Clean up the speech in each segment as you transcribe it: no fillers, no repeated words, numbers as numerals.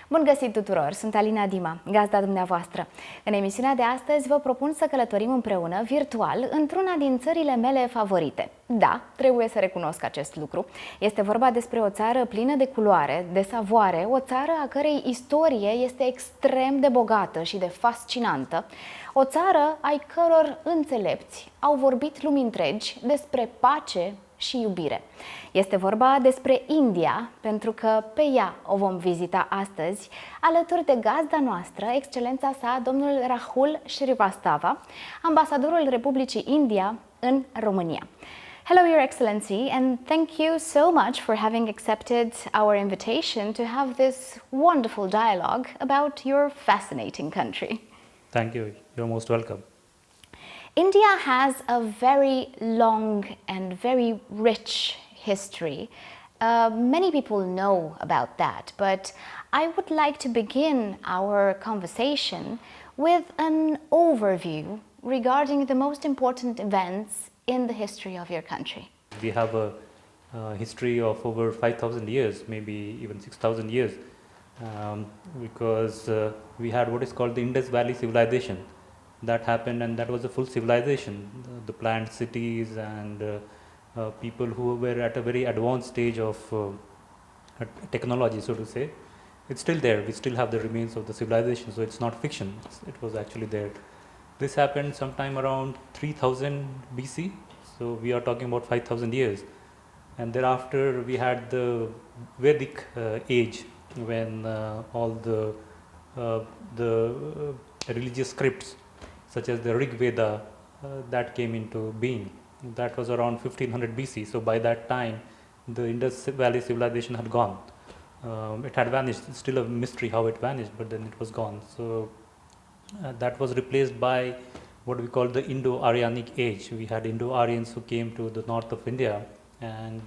Bun găsit tuturor! Sunt Alina Dima, gazda dumneavoastră. În emisiunea de astăzi vă propun să călătorim împreună, virtual, într-una din țările mele favorite. Da, trebuie să recunosc acest lucru. Este vorba despre o țară plină de culoare, de savoare, o țară a cărei istorie este extrem de bogată și de fascinantă, o țară ai căror înțelepți au vorbit lumii întregi despre pace și iubire. Este vorba despre India, pentru că pe ea o vom vizita astăzi, alături de gazda noastră, excelența sa, domnul Rahul Shrivastava, ambasadorul Republicii India în România. Hello, Your Excellency, and thank you so much for having accepted our invitation to have this wonderful dialogue about your fascinating country. Thank you. You're most welcome. India has a very long and very rich history. Many people know about that, but I would like to begin our conversation with an overview regarding the most important events in the history of your country. We have a history of over 5,000 years, maybe even 6,000 years, because we had what is called the Indus Valley civilization. That happened, and that was a full civilization. The planned cities and people who were at a very advanced stage of technology, so to say. It's still there. We still have the remains of the civilization, so it's not fiction. It was actually there. This happened sometime around 3000 BC, so we are talking about 5,000 years. And thereafter we had the Vedic age, when all the religious scripts such as the Rig Veda that came into being. That was around 1500 BC. So by that time, the Indus Valley civilization had gone. It had vanished. It's still a mystery how it vanished, but then it was gone. So that was replaced by what we call the Indo-Aryanic age. We had Indo-Aryans who came to the north of India, and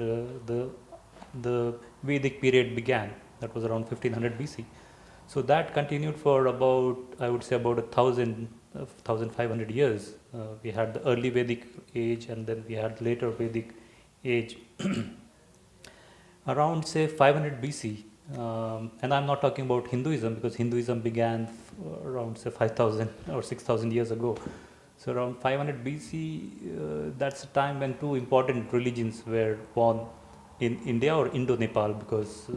the Vedic period began. That was around 1500 BC. So that continued for about, I would say, about 1,500 years. We had the early Vedic age, and then we had later Vedic age. Around, say, 500 BC, and I'm not talking about Hinduism, because Hinduism began around, say, 5,000 or 6,000 years ago. So around 500 BC, that's a time when two important religions were born in India, or Indo-Nepal, because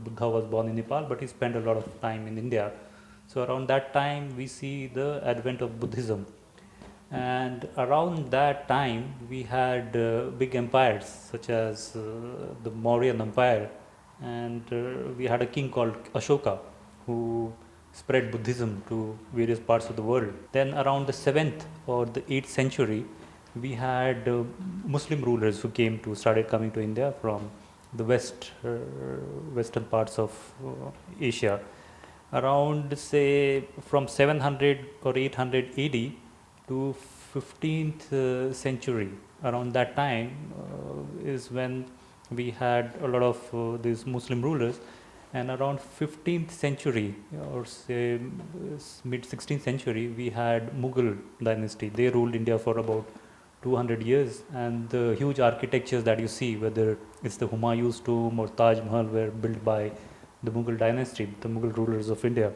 Buddha was born in Nepal, but he spent a lot of time in India. So around that time we see the advent of Buddhism, and around that time we had big empires such as the Mauryan Empire, and we had a king called Ashoka who spread Buddhism to various parts of the world. Then around the 7th or the 8th century we had Muslim rulers who started coming to India from the western parts of Asia. Around, say, from 700 or 800 AD to 15th century, around that time is when we had a lot of these Muslim rulers, and around 15th century or say mid 16th century we had Mughal dynasty. They ruled India for about 200 years, and the huge architectures that you see, whether it's the Humayun's tomb or Taj Mahal, were built by the Mughal dynasty, the Mughal rulers of India.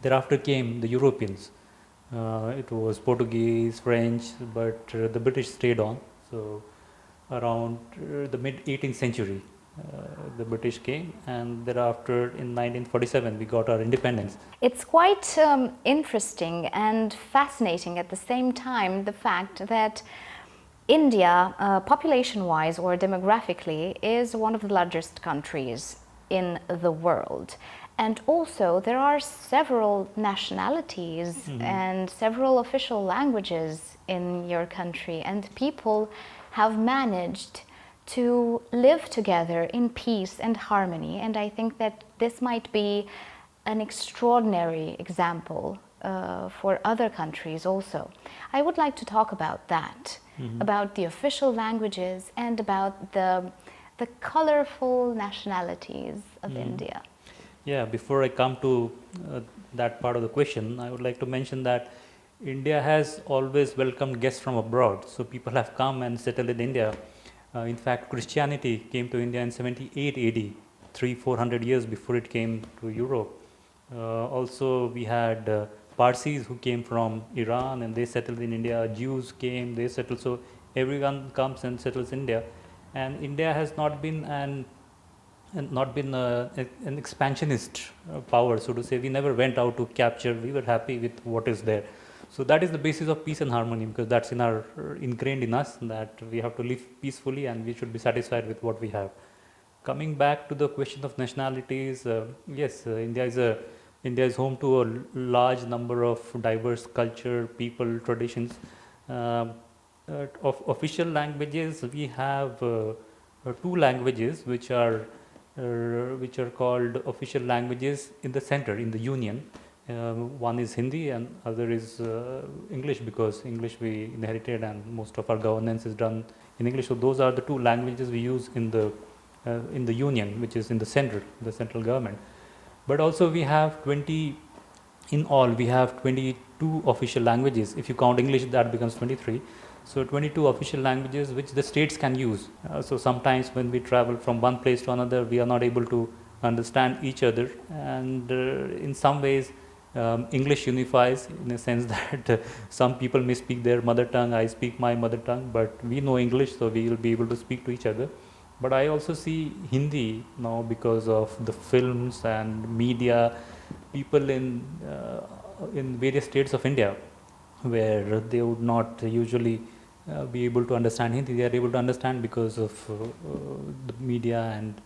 Thereafter came the Europeans. It was Portuguese, French, but the British stayed on. So around the mid 18th century, the British came, and thereafter in 1947 we got our independence. It's quite interesting and fascinating at the same time, the fact that India, population-wise or demographically, is one of the largest countries in the world. And also there are several nationalities and several official languages in your country, and people have managed to live together in peace and harmony, and I think that this might be an extraordinary example for other countries also. I would like to talk about that, about the official languages and about the colorful nationalities of India. Yeah, before I come to that part of the question, I would like to mention that India has always welcomed guests from abroad. So people have come and settled in India. In fact, Christianity came to India in 78 AD, 300-400 years before it came to Europe. Also, we had Parsis who came from Iran and they settled in India. Jews came, they settled. So everyone comes and settles India, and India has not been an expansionist power, so to say. We never went out to capture. We were happy with what is there. So that is the basis of peace and harmony, because that's ingrained in us, that we have to live peacefully and we should be satisfied with what we have. Coming back to the question of nationalities, yes, India is home to a large number of diverse culture, people, traditions. Of official languages, we have two languages which are called official languages in the center, in the union. One is Hindi and other is English, because English we inherited and most of our governance is done in English. So those are the two languages we use in the union, which is in the center, the central government. But also we have 20, in all we have 22 official languages. If you count English, that becomes 23. So 22 official languages which the states can use. So sometimes when we travel from one place to another, we are not able to understand each other, and in some ways English unifies, in a sense that some people may speak their mother tongue, I speak my mother tongue, but we know English, so we will be able to speak to each other. But I also see Hindi now, because of the films and media, people in various states of India where they would not usually be able to understand Hindi, they are able to understand because of the media and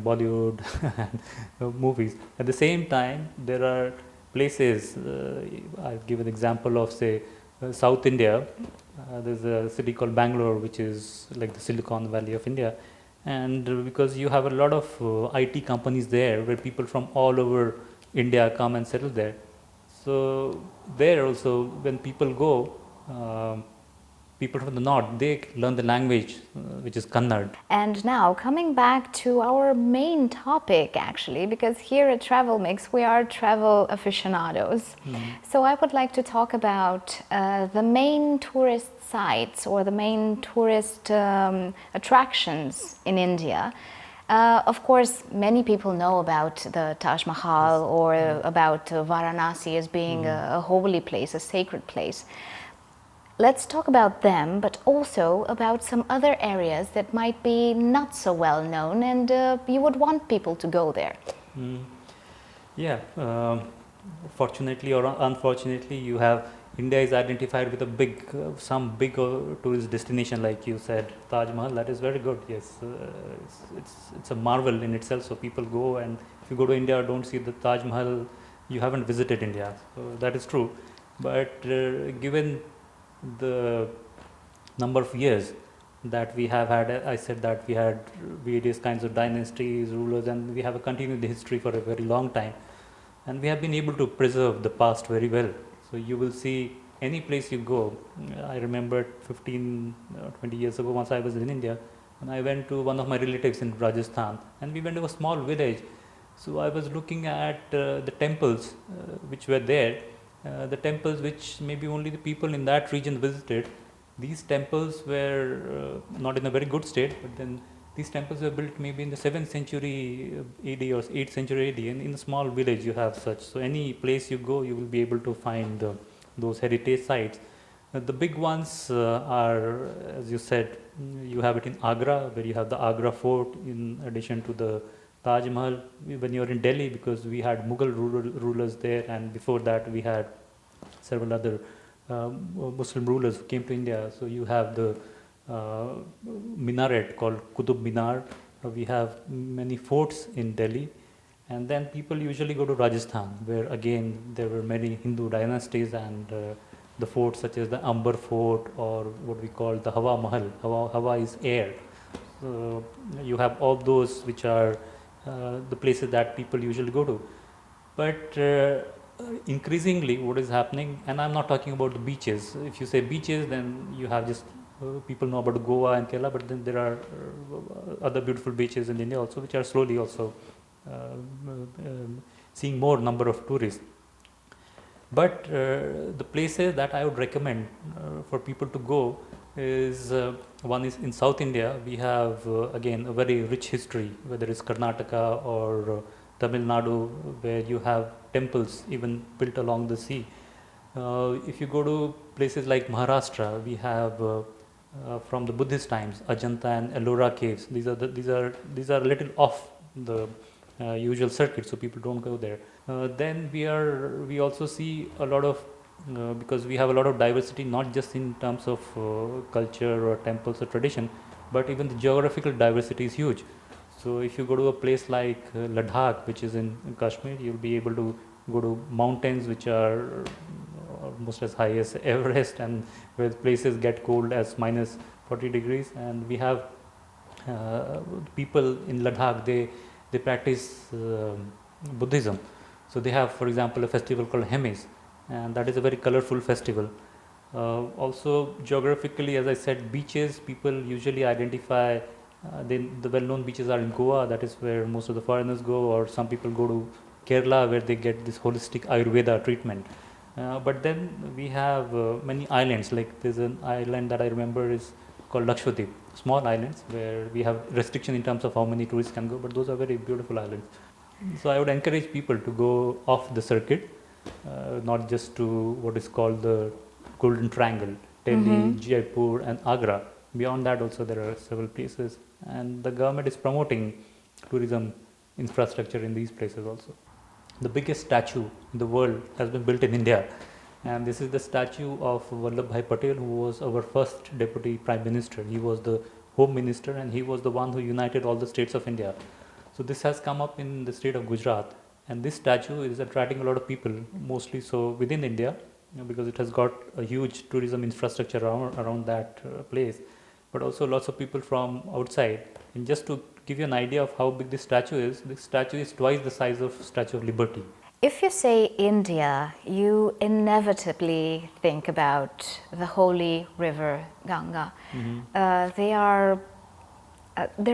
Bollywood and movies. At the same time, there are places, I'll give an example of, say, South India. There's a city called Bangalore, which is like the Silicon Valley of India. And because you have a lot of IT companies there, where people from all over India come and settle there. So there also, when people go, people from the north, they learn the language, which is Kannada. And now coming back to our main topic, actually, because here at Travel Mix we are travel aficionados. So I would like to talk about the main tourist sites or the main tourist attractions in India. Of course, many people know about the Taj Mahal or about Varanasi as being a holy place, a sacred place. Let's talk about them, but also about some other areas that might be not so well known, and you would want people to go there. Yeah, fortunately or unfortunately, you have India is identified with a some big tourist destination, like you said, Taj Mahal. That is very good. Yes, it's a marvel in itself. So people go, and if you go to India, don't see the Taj Mahal, you haven't visited India. So that is true. But given the number of years that we have had, I said that we had various kinds of dynasties, rulers, and we have a continued history for a very long time, and we have been able to preserve the past very well. So you will see any place you go. I remember 15 20 years ago, once I was in India, and I went to one of my relatives in Rajasthan, and we went to a small village. So I was looking at the temples which were there, the temples which maybe only the people in that region visited. These temples were not in a very good state, but then these temples were built maybe in the 7th century AD or 8th century AD, and in a small village you have such. So any place you go, you will be able to find those heritage sites. The big ones are, as you said, you have it in Agra, where you have the Agra Fort in addition to the Taj Mahal. When you're in Delhi, because we had Mughal rulers there, and before that we had several other Muslim rulers who came to India. So you have the minaret called Qutub Minar. We have many forts in Delhi, and then people usually go to Rajasthan, where again there were many Hindu dynasties, and the forts such as the Amber Fort, or what we call the Hawa Mahal. Hawa is air. So you have all those which are the places that people usually go to. But increasingly what is happening, and I'm not talking about the beaches. If you say beaches, then you have just people know about Goa and Kerala, but then there are other beautiful beaches in India also, which are slowly also seeing more number of tourists. But the places that I would recommend for people to go is one is in South India. We have again a very rich history, whether it's Karnataka or Tamil Nadu, where you have temples even built along the sea. If you go to places like Maharashtra, we have from the Buddhist times Ajanta and Ellora caves. These are a little off the usual circuit, so people don't go there. Then we also see a lot of because we have a lot of diversity, not just in terms of culture or temples or tradition, but even the geographical diversity is huge. So if you go to a place like Ladakh, which is in Kashmir, you'll be able to go to mountains which are almost as high as Everest, and where places get cold as minus 40 degrees. And we have people in Ladakh, they practice Buddhism. So they have, for example, a festival called Hemis, and that is a very colorful festival. Also, geographically, as I said, beaches, people usually identify, the well-known beaches are in Goa, that is where most of the foreigners go, or some people go to Kerala where they get this holistic Ayurveda treatment. But then we have many islands, like there's an island that I remember is called Lakshadweep, small islands where we have restriction in terms of how many tourists can go, but those are very beautiful islands. So I would encourage people to go off the circuit, not just to what is called the Golden Triangle, Delhi, Jaipur, and Agra. Beyond that, also there are several places, and the government is promoting tourism infrastructure in these places also. The biggest statue in the world has been built in India, and this is the statue of Vallabhbhai Patel, who was our first deputy prime minister. He was the home minister, and he was the one who united all the states of India. So this has come up in the state of Gujarat, and this statue is attracting a lot of people, mostly so within India, because it has got a huge tourism infrastructure around that place, but also lots of people from outside. And just to give you an idea of how big this statue is twice the size of Statue of Liberty. If you say India, you inevitably think about the holy river Ganga. There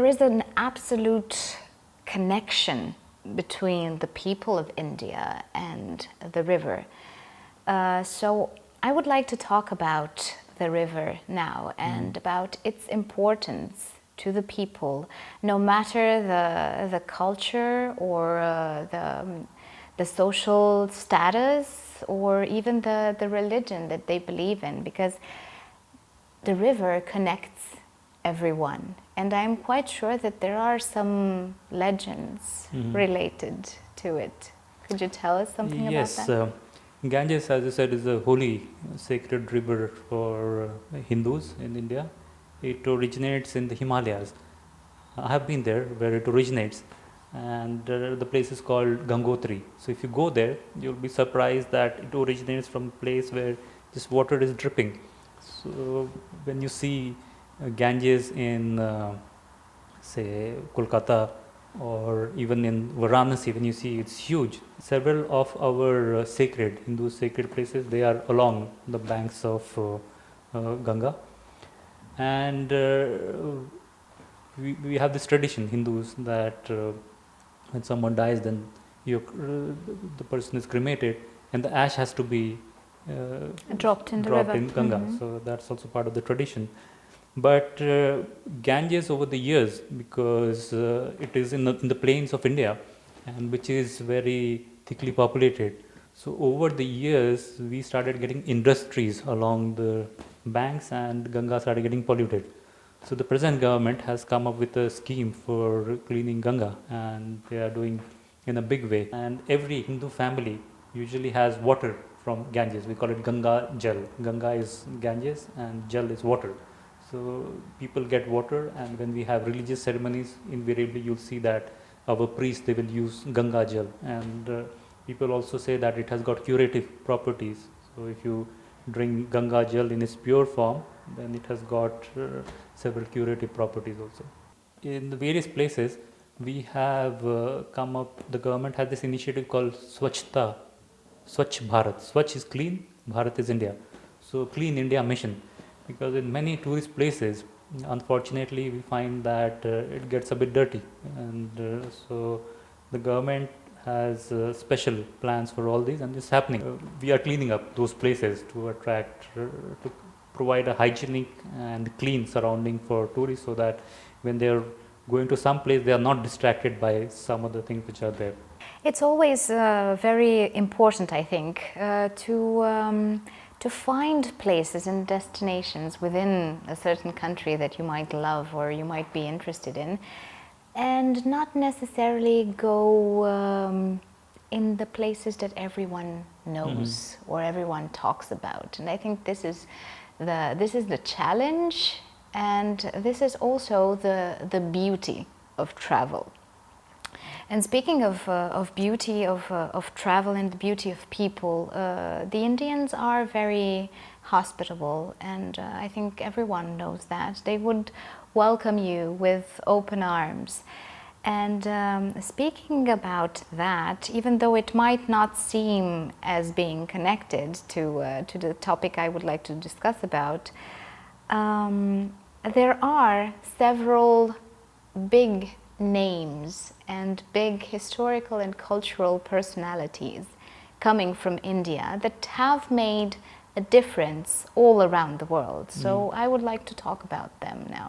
is an absolute connection between the people of India and the river. So I would like to talk about the river now and about its importance to the people, no matter the culture or the social status or even the religion that they believe in, because the river connects everyone. And I'm quite sure that there are some legends related to it. Could you tell us something about that? Yes, Ganges, as you said, is a holy, sacred river for Hindus in India. It originates in the Himalayas. I have been there where it originates, and the place is called Gangotri. So if you go there, you'll be surprised that it originates from a place where this water is dripping. So when you see Ganges in, say, Kolkata, or even in Varanasi, when you see it's huge. Several of our sacred, Hindu sacred places, they are along the banks of Ganga. And we have this tradition, Hindus, that when someone dies, then the person is cremated, and the ash has to be dropped in the dropped river. in Ganga. So that's also part of the tradition. But Ganges over the years, because it is in the plains of India, and which is very thickly populated. So over the years, we started getting industries along the banks, and Ganga started getting polluted. So the present government has come up with a scheme for cleaning Ganga, and they are doing in a big way. And every Hindu family usually has water from Ganges. We call it Ganga Jal. Ganga is Ganges, and Jal is water. So people get water, and when we have religious ceremonies, invariably you'll see that our priests, they will use Ganga Jal, and people also say that it has got curative properties. So if you drink Ganga Jal in its pure form, then it has got several curative properties also. In the various places, we have come up, the government has this initiative called Swachh Bharat. Swachh is clean, Bharat is India. So Clean India Mission. Because in many tourist places, unfortunately, we find that it gets a bit dirty, and so the government has special plans for all these, and it's happening. We are cleaning up those places to attract, to provide a hygienic and clean surrounding for tourists, so that when they are going to some place, they are not distracted by some other things which are there. It's always very important, I think, to find places and destinations within a certain country that you might love or you might be interested in, and not necessarily go in the places that everyone knows or everyone talks about. And I think this is the challenge, and this is also the beauty of travel. And speaking of beauty of travel and the beauty of people, the Indians are very hospitable, and I think everyone knows that. They would welcome you with open arms. And speaking about that, even though it might not seem as being connected to the topic I would like to discuss about, there are several big names and big historical and cultural personalities coming from India that have made a difference all around the world. So I would like to talk about them now.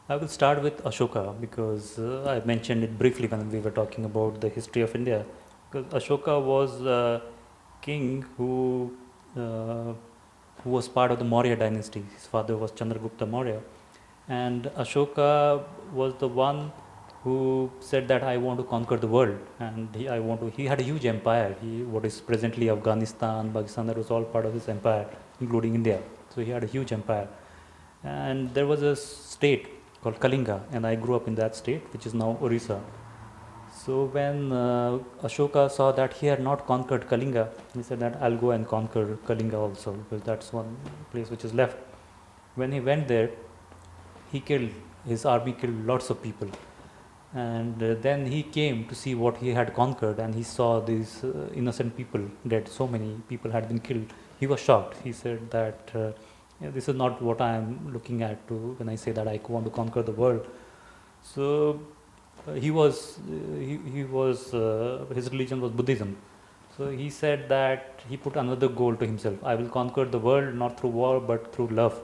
I will start with Ashoka, because I mentioned it briefly when we were talking about the history of India. Because Ashoka was a king who was part of the Maurya dynasty. His father was Chandragupta Maurya, and Ashoka was the one who said that I want to conquer the world, and he had a huge empire. What is presently Afghanistan, Pakistan, that was all part of his empire, including India. So he had a huge empire, and there was a state called Kalinga, and I grew up in that state, which is now Orissa. So when Ashoka saw that he had not conquered Kalinga, he said that I'll go and conquer Kalinga also, because that's one place which is left. When he went there, his army killed lots of people, and then he came to see what he had conquered, and he saw these innocent people dead. So many people had been killed. He was shocked. He said that this is not what I am looking at when I say that I want to conquer the world. So his religion was Buddhism. So he said that he put another goal to himself: I will conquer the world not through war but through love.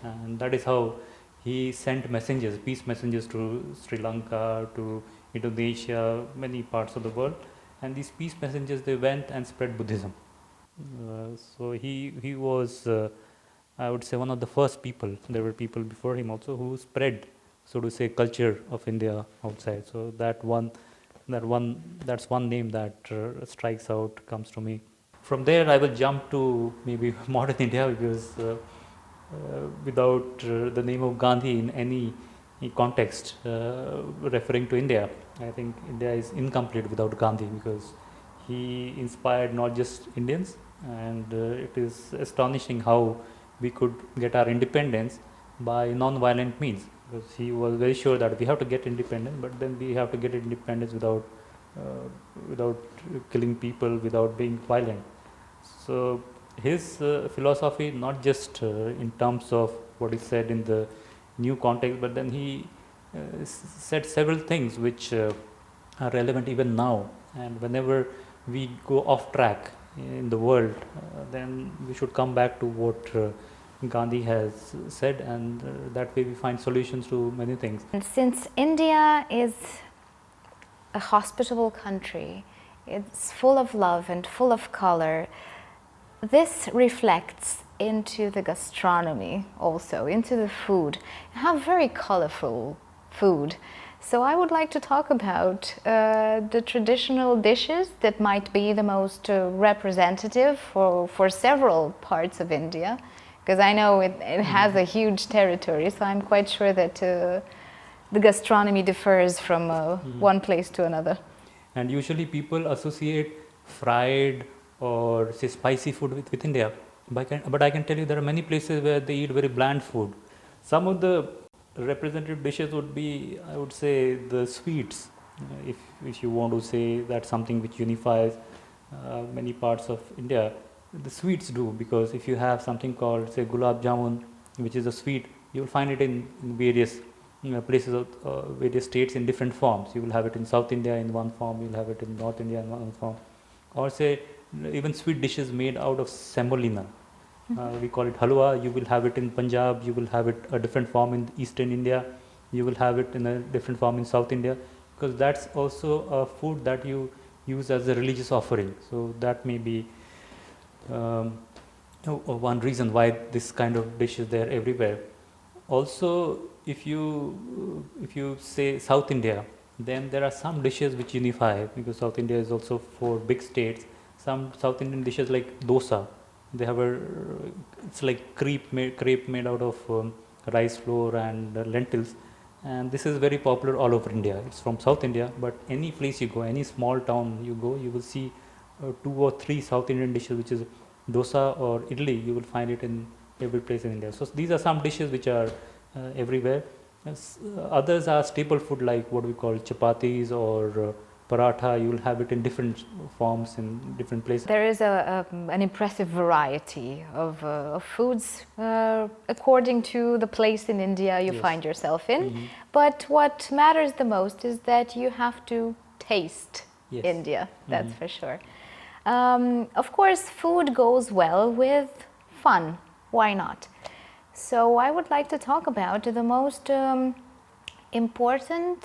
And that is how he sent messengers, peace messengers, to Sri Lanka, to Indonesia, many parts of the world. And these peace messengers, they went and spread Buddhism. So he was, I would say, one of the first people. There were people before him also who spread, so to say, culture of India outside. So that's one name that strikes out, comes to me. From there, I will jump to maybe modern India, because without the name of Gandhi in any context referring to India, I think India is incomplete without Gandhi, because he inspired not just Indians, and it is astonishing how we could get our independence by non-violent means, because he was very sure that we have to get independence, but then we have to get independence without killing people, without being violent. So his philosophy, not just in terms of what is said in the new context, but then he said several things which are relevant even now. And whenever we go off track in the world, then we should come back to what Gandhi has said, and that way we find solutions to many things. And since India is a hospitable country, it's full of love and full of color, this reflects into the gastronomy also, into the food. You have very colorful food. So I would like to talk about the traditional dishes that might be the most representative for several parts of India, because I know it has a huge territory, so I'm quite sure that the gastronomy differs from one place to another. And usually people associate fried or say spicy food with India, but I can tell you there are many places where they eat very bland food. Some of the representative dishes would be, I would say, the sweets, if you want to say that something which unifies many parts of India. The sweets do, because if you have something called, say, gulab jamun, which is a sweet, you will find it in various places of various states in different forms. You will have it in South India in one form, you will have it in North India in one form, or say even sweet dishes made out of semolina. We call it halwa. You will have it in Punjab, you will have it a different form in eastern India, you will have it in a different form in South India, because that's also a food that you use as a religious offering. So that may be um, one reason why this kind of dish is there everywhere. Also, if you say South India, then there are some dishes which unify, because South India is also 4 big states. Some South Indian dishes like dosa, they have a, it's like crepe made out of rice flour and lentils, and this is very popular all over India. It's from South India, but any place you go, any small town you go, you will see 2 or 3 South Indian dishes, which is dosa or idli. You will find it in every place in India. So these are some dishes which are everywhere. Others are staple food like what we call chapatis or paratha. You will have it in different forms in different places. There is an impressive variety of foods according to the place in India you Yes. find yourself in. But what matters the most is that you have to taste Yes. India, that's for sure. Of course, food goes well with fun. Why not? So I would like to talk about the most important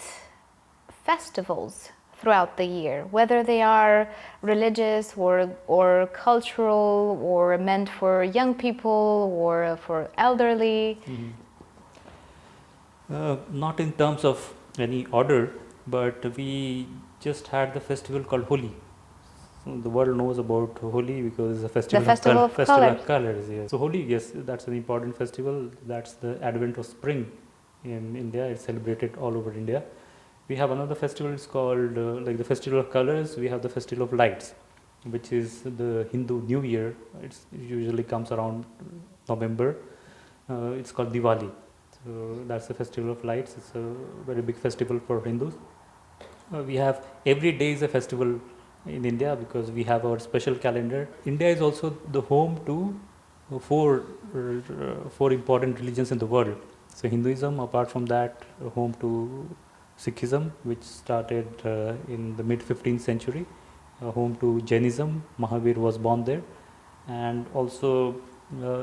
festivals throughout the year, whether they are religious or cultural or meant for young people or for elderly. Not in terms of any order, but we just had the festival called Holi. So the world knows about Holi because it's a festival, festival of of colors. Yes. So Holi, yes, that's an important festival. That's the advent of spring in India. It's celebrated all over India. We have another festival. It's called like the festival of colors. We have the festival of lights, which is the Hindu New Year. It usually comes around November. It's called Diwali. So that's the festival of lights. It's a very big festival for Hindus. We have every day is a festival in India because we have our special calendar. India is also the home to four important religions in the world. So Hinduism, apart from that, home to Sikhism, which started in the mid 15th century, home to Jainism. Mahavir was born there, and also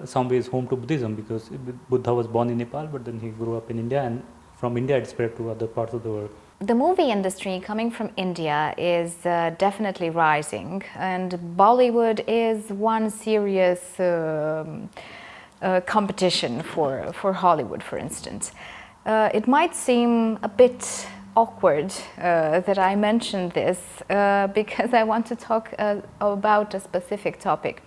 some ways home to Buddhism because Buddha was born in Nepal, but then he grew up in India, and from India it spread to other parts of the world. The movie industry coming from India is definitely rising, and Bollywood is one serious competition for Hollywood, for instance. It might seem a bit awkward that I mentioned this because I want to talk about a specific topic.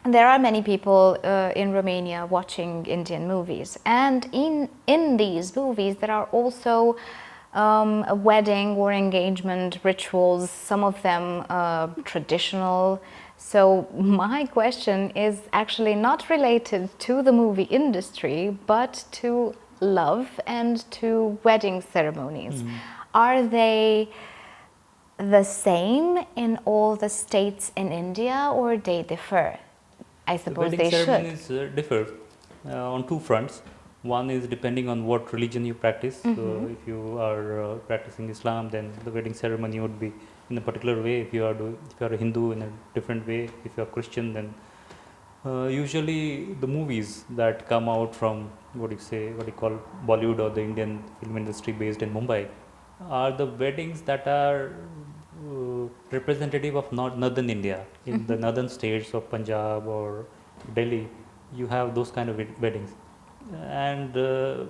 There are many people in Romania watching Indian movies, and in these movies there are also a wedding or engagement rituals, some of them traditional. So my question is actually not related to the movie industry, but to love and to wedding ceremonies. Are they the same in all the states in India, or they differ? I suppose The they wedding should. ceremonies differ on 2 fronts. One is depending on what religion you practice. So if you are practicing Islam, then the wedding ceremony would be in a particular way. If you are a Hindu, in a different way. If you are Christian, then usually the movies that come out from what you call Bollywood or the Indian film industry based in Mumbai are the weddings that are representative of northern India. In the northern states of Punjab or Delhi, you have those kind of weddings, and the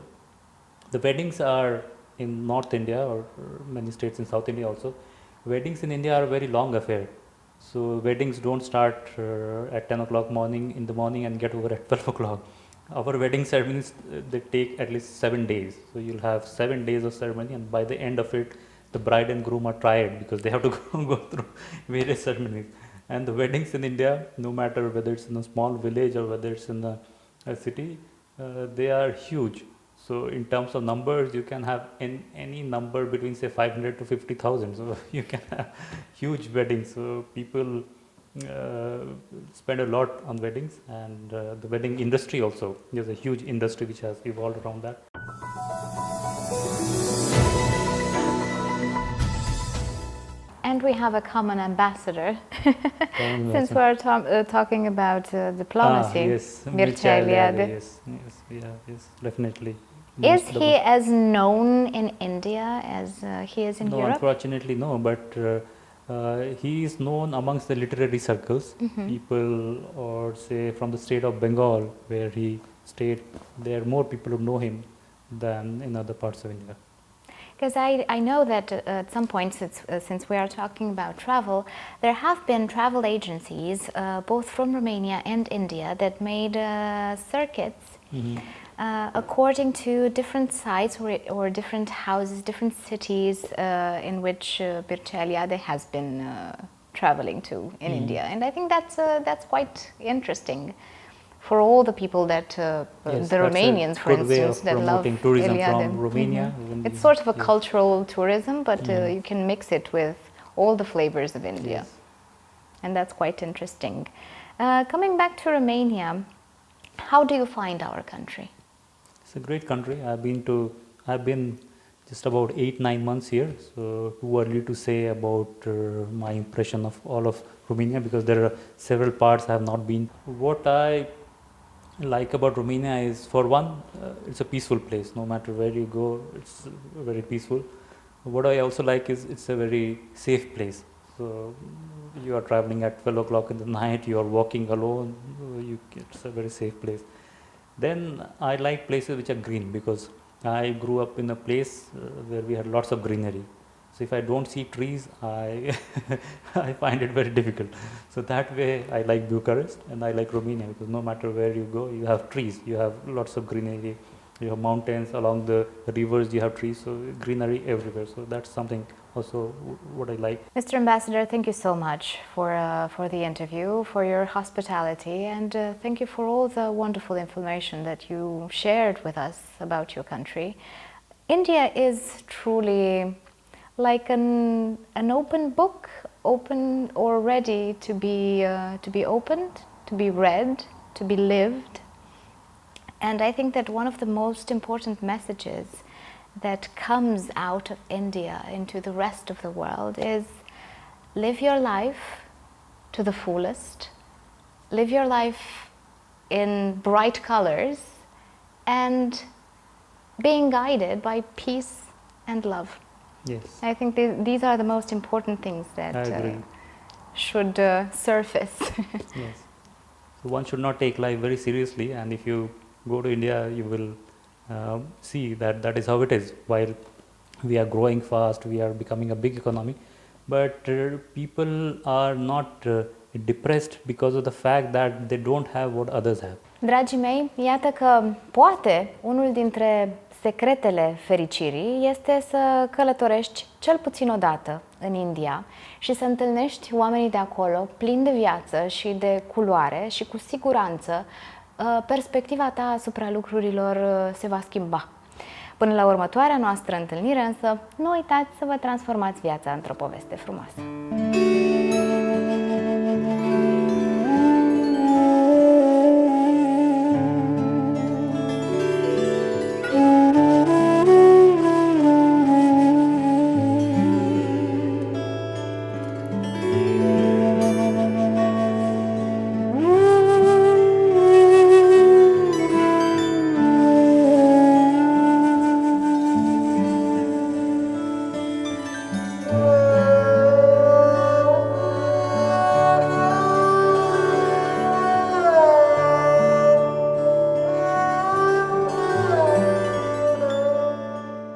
weddings are in North India or many states in South India also. Weddings in India are a very long affair. So weddings don't start at 10 o'clock in the morning and get over at 12 o'clock. Our wedding ceremonies, they take at least 7 days. So you'll have 7 days of ceremony, and by the end of it, the bride and groom are tired because they have to go through various ceremonies. And the weddings in India, no matter whether it's in a small village or whether it's in a city, they are huge. So in terms of numbers, you can have any number between say 500 to 50,000. So you can have huge weddings. So people spend a lot on weddings, and the wedding industry also. There's a huge industry which has evolved around that. And point we have a common ambassador. Common Since we are talking about diplomacy. Yes, Mircea Eliade. Yes, definitely. Is he as known in India as he is in No, Europe? unfortunately, no. But he is known amongst the literary circles. People, or say from the state of Bengal, where he stayed, there are more people who know him than in other parts of India. Because I know that at some point, since we are talking about travel, there have been travel agencies, both from Romania and India, that made circuits according to different sites or different houses, different cities in which Mircea Eliade has been traveling to in India. And I think that's quite interesting for all the people that, Yes, the Romanians, for instance, that love tourism Eliade. from Romania. It's sort of a cultural tourism, but you can mix it with all the flavors of India. Yes. And that's quite interesting. Coming back to Romania, how do you find our country? It's a great country. I've been just about 8-9 months here, so too early to say about my impression of all of Romania, because there are several parts I have not been. What I like about Romania is, for one, it's a peaceful place. No matter where you go, it's very peaceful. What I also like is it's a very safe place. So you are traveling at 12 o'clock in the night, you are walking alone, it's a very safe place. Then I like places which are green, because I grew up in a place where we had lots of greenery. So if I don't see trees, I I find it very difficult. So that way I like Bucharest and I like Romania, because no matter where you go, you have trees, you have lots of greenery, you have mountains, along the rivers you have trees, so greenery everywhere. So that's something also what I like. Mr. Ambassador, thank you so much for the interview, for your hospitality, and thank you for all the wonderful information that you shared with us about your country. India is truly like an open book, open or ready to be opened, to be read, to be lived. And I think that one of the most important messages that comes out of India into the rest of the world is live your life to the fullest, live your life in bright colors, and being guided by peace and love. Yes. I think these are the most important things that should surface. Yes. So one should not take life very seriously, and if you go to India, you will see that that is how it is. While we are growing fast, we are becoming a big economy, but people are not depressed because of the fact that they don't have what others have. Dragii mei, iată că poate unul dintre secretele fericirii este să călătorești cel puțin o dată în India și să întâlnești oamenii de acolo plini de viață și de culoare, și cu siguranță perspectiva ta asupra lucrurilor se va schimba. Până la următoarea noastră întâlnire, însă, nu uitați să vă transformați viața într-o poveste frumoasă.